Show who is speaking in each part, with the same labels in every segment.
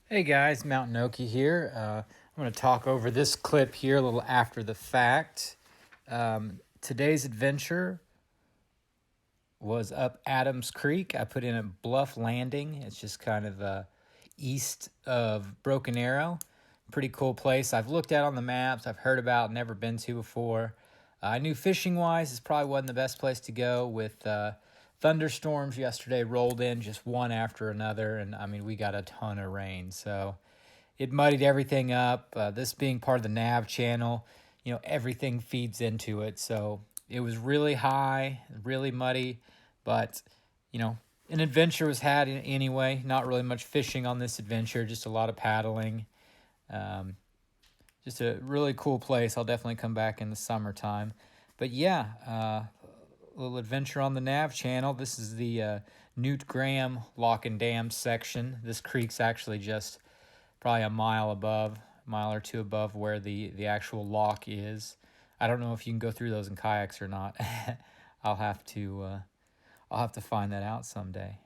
Speaker 1: Hey guys, Mountain Okie here. I'm going to talk over this clip here a little after the fact. Today's adventure was up Adams Creek. I put in a Bluff Landing. It's just kind of east of Broken Arrow. Pretty cool place. I've looked at on the maps. I've heard about, never been to before. I knew fishing-wise, this probably wasn't the best place to go with thunderstorms yesterday rolled in just one after another, and I mean we got a ton of rain, so it muddied everything up. This being part of the Nav channel, everything feeds into it, so it was really high, really muddy, but an adventure was had anyway. Not really much fishing on this adventure, just a lot of paddling. Just a really cool place. I'll definitely come back in the summertime. But yeah, a little adventure on the Nav channel. This is the Newt Graham Lock and Dam section. This creek's actually just probably a mile or two above where the actual lock is. I don't know if you can go through those in kayaks or not. I'll have to find that out someday.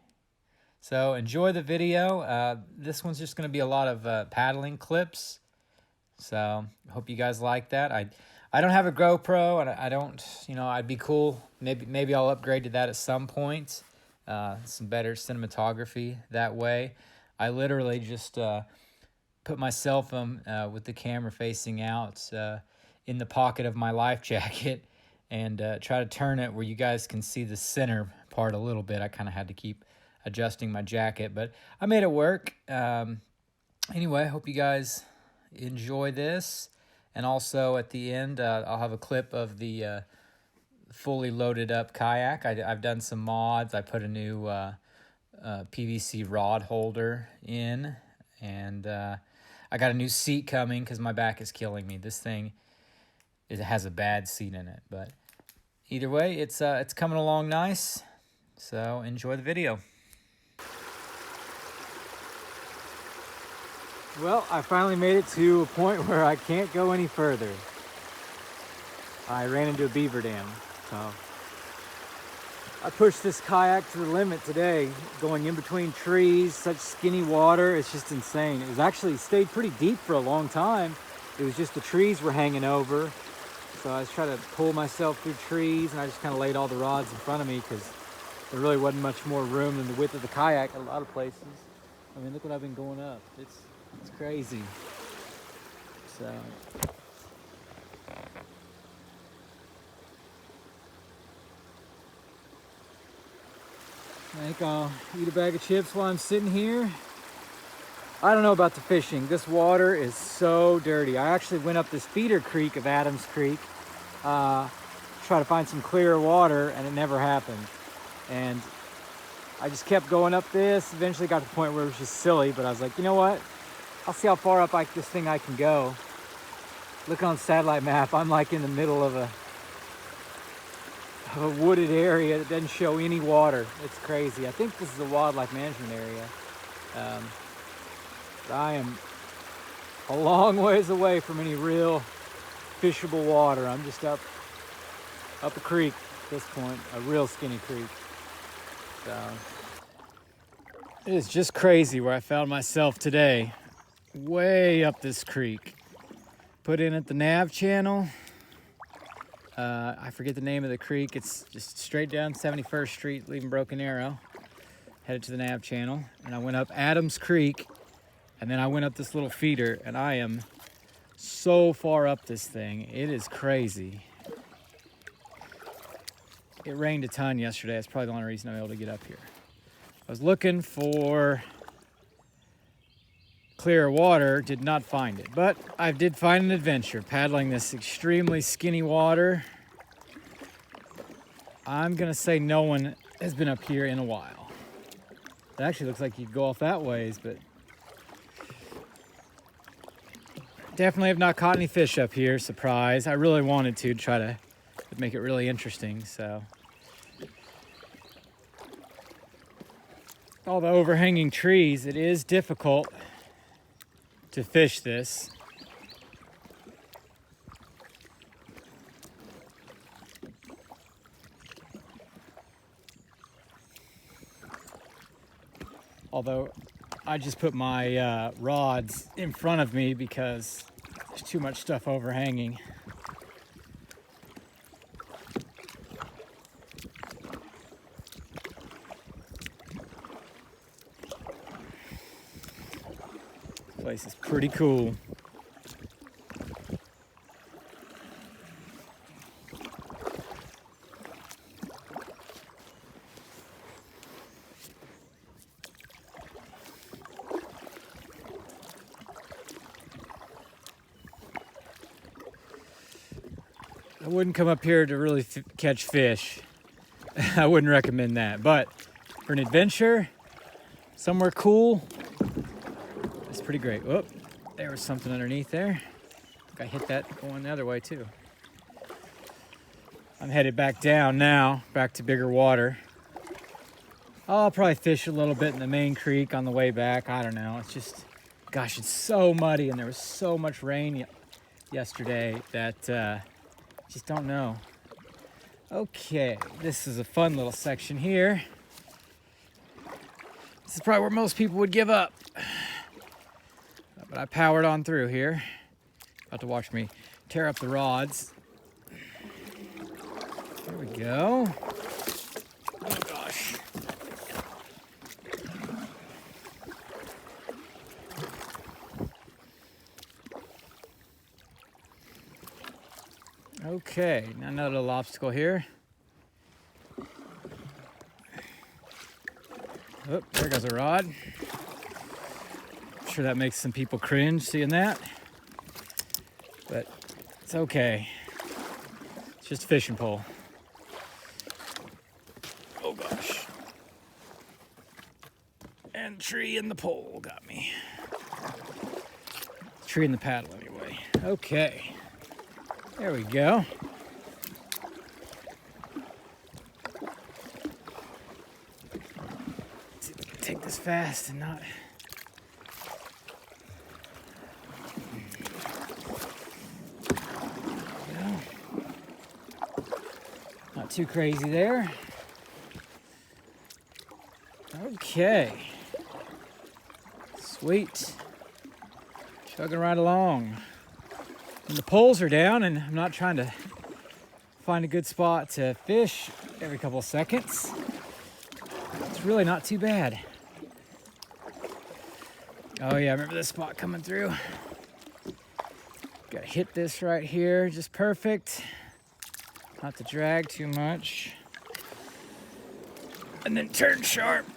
Speaker 1: So enjoy the video. This one's just going to be a lot of paddling clips. So I hope you guys like that. I don't have a GoPro, and I don't, I'd be cool. Maybe I'll upgrade to that at some point. Some better cinematography that way. I literally just put my cell phone with the camera facing out in the pocket of my life jacket and try to turn it where you guys can see the center part a little bit. I kind of had to keep adjusting my jacket, but I made it work. Anyway, I hope you guys enjoy this, and also at the end I'll have a clip of the fully loaded up kayak. I've done some mods. I put a new PVC rod holder in, and I got a new seat coming because my back is killing me. This thing, it has a bad seat in it, but either way, it's coming along nice. So enjoy the video. Well, I finally made it to a point where I can't go any further. I ran into a beaver dam, so I pushed this kayak to the limit today, going in between trees, such skinny water. It's just insane. It was actually stayed pretty deep for a long time. It was just the trees were hanging over. So I was trying to pull myself through trees, and I just kind of laid all the rods in front of me because there really wasn't much more room than the width of the kayak in a lot of places. I mean, look what I've been going up. It's crazy. So I think I'll eat a bag of chips while I'm sitting here. I don't know about the fishing. This water is so dirty. I actually went up this feeder creek of Adams Creek, try to find some clearer water, and it never happened. And I just kept going up this. Eventually got to the point where it was just silly, but I was like, you know what? I'll see how far up this thing I can go. Look on the satellite map. I'm like in the middle of a wooded area that doesn't show any water. It's crazy. I think this is a wildlife management area. But I am a long ways away from any real fishable water. I'm just up a creek at this point, a real skinny creek. So it is just crazy where I found myself today. Way up this creek. Put in at the Nav channel. I forget the name of the creek. It's just straight down 71st Street, leaving Broken Arrow. Headed to the Nav channel. And I went up Adams Creek. And then I went up this little feeder. And I am so far up this thing. It is crazy. It rained a ton yesterday. That's probably the only reason I'm able to get up here. I was looking for clear water, did not find it, but I did find an adventure paddling this extremely skinny water. I'm gonna say no one has been up here in a while. It actually looks like you'd go off that ways, but definitely have not caught any fish up here. Surprise. I really wanted to try to make it really interesting. So all the overhanging trees, it is difficult to fish this. Although I just put my rods in front of me because there's too much stuff overhanging. This place is pretty cool. I wouldn't come up here to really catch fish. I wouldn't recommend that. But for an adventure, somewhere cool, it's pretty great. Whoop, there was something underneath there. I think I hit that going the other way too. I'm headed back down now, back to bigger water. I'll probably fish a little bit in the main creek on the way back. I don't know. It's just, gosh, it's so muddy and there was so much rain yesterday that just don't know. Okay, this is a fun little section here. This is probably where most people would give up. But I powered on through here. About to watch me tear up the rods. There we go. Oh gosh. Okay, now another little obstacle here. Oh, there goes a rod. I'm sure that makes some people cringe seeing that, but it's okay. It's just a fishing pole. Oh gosh. And the tree and the pole got me. The tree and the paddle anyway. Okay. There we go. Take this fast and not... Not too crazy there. Okay. Sweet. Chugging right along. And the poles are down, and I'm not trying to find a good spot to fish every couple of seconds. It's really not too bad. Oh yeah, I remember this spot coming through. Gotta hit this right here, just perfect. Not to drag too much. And then turn sharp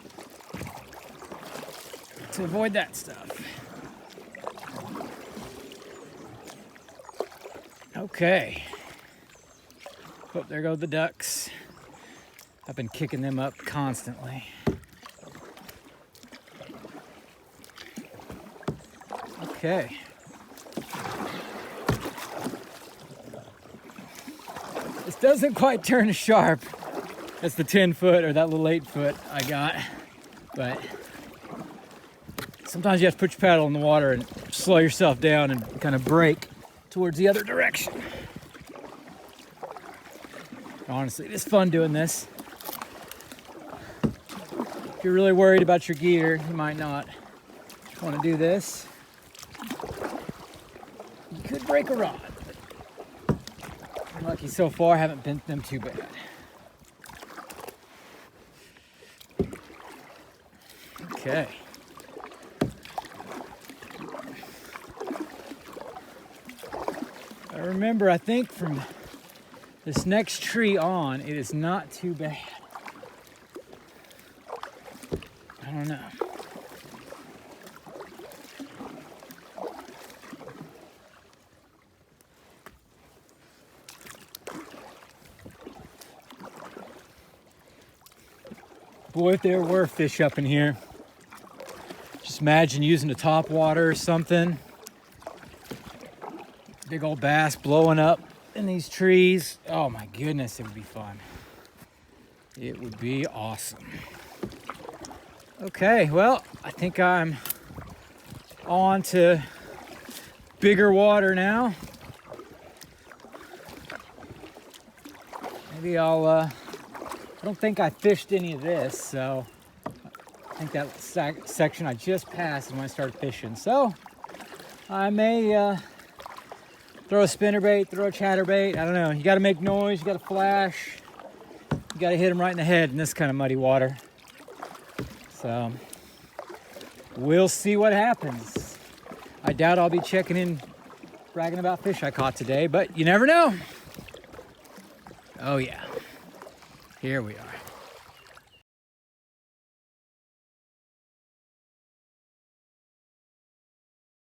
Speaker 1: to avoid that stuff. Okay. Oh, there go the ducks. I've been kicking them up constantly. Okay. This doesn't quite turn as sharp as the 10-foot or that little 8-foot I got, but sometimes you have to put your paddle in the water and slow yourself down and kind of brake towards the other direction. Honestly, it's fun doing this. If you're really worried about your gear, you might not want to do this. You could break a rod. I'm lucky so far, I haven't bent them too bad. Okay. I remember, I think from this next tree on, it is not too bad. I don't know. Boy, if there were fish up in here. Just imagine using a top water or something. Big old bass blowing up in these trees. Oh my goodness, it would be fun. It would be awesome. Okay, well, I think I'm on to bigger water now. Maybe I don't think I fished any of this, so I think that section I just passed is when I started fishing. So I may throw a spinnerbait, throw a chatterbait. I don't know. You got to make noise. You got to flash. You got to hit them right in the head in this kind of muddy water. So we'll see what happens. I doubt I'll be checking in, bragging about fish I caught today, but you never know. Oh yeah, here we are.